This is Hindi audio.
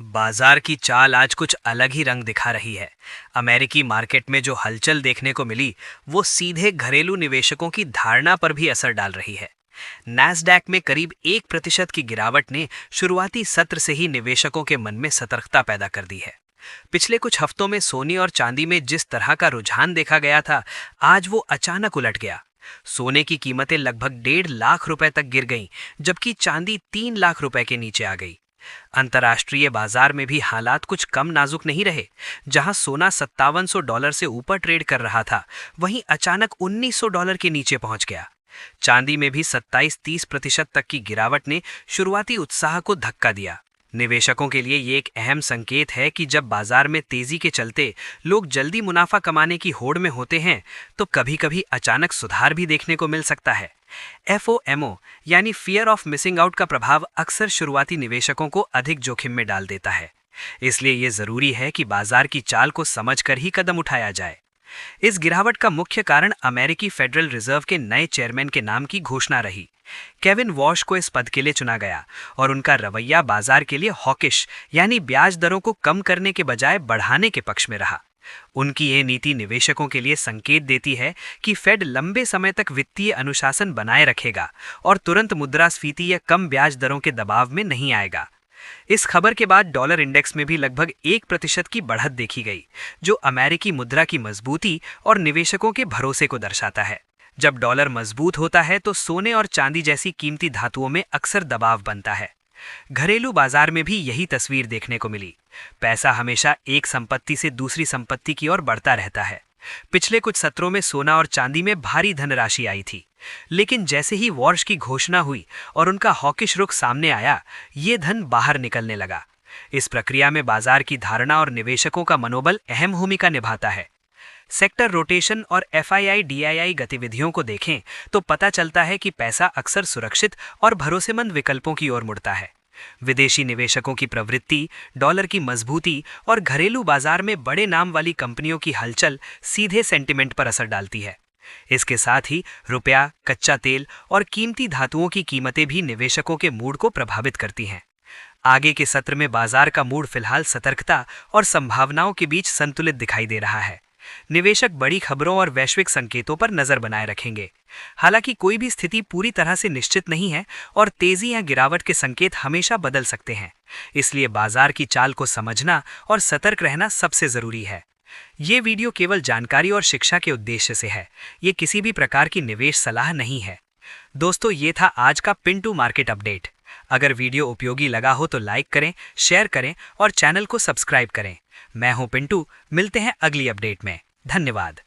बाजार की चाल आज कुछ अलग ही रंग दिखा रही है। अमेरिकी मार्केट में जो हलचल देखने को मिली, वो सीधे घरेलू निवेशकों की धारणा पर भी असर डाल रही है। नैस्डैक में करीब 1% की गिरावट ने शुरुआती सत्र से ही निवेशकों के मन में सतर्कता पैदा कर दी है। पिछले कुछ हफ्तों में सोने और चांदी में जिस तरह का रुझान देखा गया था, आज वो अचानक उलट गया। सोने की कीमतें लगभग 1.5 लाख रुपए तक गिर गईं, जबकि चांदी 3 लाख रुपए के नीचे आ गई। अंतर्राष्ट्रीय बाजार में भी हालात कुछ कम नाजुक नहीं रहे। जहां सोना $5700 से ऊपर ट्रेड कर रहा था, वहीं अचानक $1900 के नीचे पहुंच गया। चांदी में भी 27-30% तक की गिरावट ने शुरुआती उत्साह को धक्का दिया। निवेशकों के लिए ये एक अहम संकेत है कि जब बाजार में तेजी के चलते लोग जल्दी मुनाफा कमाने की होड़ में होते हैं, तो कभी-कभी अचानक सुधार भी देखने को मिल सकता है। FOMO यानी फियर ऑफ मिसिंग आउट का प्रभाव अक्सर शुरुआती निवेशकों को अधिक जोखिम में डाल देता है। इसलिए ये जरूरी है कि बाजार की चाल को समझकर ही कदम उठाया जाए। इस गिरावट का मुख्य कारण अमेरिकी फेडरल रिजर्व के नए चेयरमैन के नाम की घोषणा रही। केविन वॉश को इस पद के लिए चुना गया और उनका रवैया बाजार के लिए हॉकिश यानी ब्याज दरों को कम करने के बजाय बढ़ाने के पक्ष में रहा। उनकी ये नीति निवेशकों के लिए संकेत देती है कि फेड लंबे समय तक वित्तीय अनुशासन बनाए रखेगा और तुरंत मुद्रास्फीति या कम ब्याज दरों के दबाव में नहीं आएगा। इस खबर के बाद डॉलर इंडेक्स में भी लगभग 1% की बढ़त देखी गई, जो अमेरिकी मुद्रा की मजबूती और निवेशकों के भरोसे को दर्शाता है। जब डॉलर मजबूत होता है तो सोने और चांदी जैसी कीमती धातुओं में अक्सर दबाव बनता है। घरेलू बाजार में भी यही तस्वीर देखने को मिली। पैसा हमेशा एक संपत्ति से दूसरी संपत्ति की ओर बढ़ता रहता है। पिछले कुछ सत्रों में सोना और चांदी में भारी धनराशि आई थी, लेकिन जैसे ही वॉश की घोषणा हुई और उनका हॉकिश रुख सामने आया, ये धन बाहर निकलने लगा। इस प्रक्रिया में बाजार की धारणा और निवेशकों का मनोबल अहम भूमिका निभाता है। सेक्टर रोटेशन और FII-DII गतिविधियों को देखें तो पता चलता है कि पैसा अक्सर सुरक्षित और भरोसेमंद विकल्पों की ओर मुड़ता है। विदेशी निवेशकों की प्रवृत्ति, डॉलर की मजबूती और घरेलू बाजार में बड़े नाम वाली कंपनियों की हलचल सीधे सेंटिमेंट पर असर डालती है। इसके साथ ही रुपया, कच्चा तेल और कीमती धातुओं की कीमतें भी निवेशकों के मूड को प्रभावित करती हैं। आगे के सत्र में बाजार का मूड फिलहाल सतर्कता और संभावनाओं के बीच संतुलित दिखाई दे रहा है। निवेशक बड़ी खबरों और वैश्विक संकेतों पर नजर बनाए रखेंगे। हालांकि कोई भी स्थिति पूरी तरह से निश्चित नहीं है और तेजी या गिरावट के संकेत हमेशा बदल सकते हैं। इसलिए बाजार की चाल को समझना और सतर्क रहना सबसे जरूरी है। ये वीडियो केवल जानकारी और शिक्षा के उद्देश्य से है। ये किसी भी प्रकार की निवेश सलाह नहीं है। दोस्तों, ये था आज का पिंटू मार्केट अपडेट। अगर वीडियो उपयोगी लगा हो तो लाइक करें, शेयर करें और चैनल को सब्सक्राइब करें। मैं हूं पिंटू, मिलते हैं अगली अपडेट में। धन्यवाद।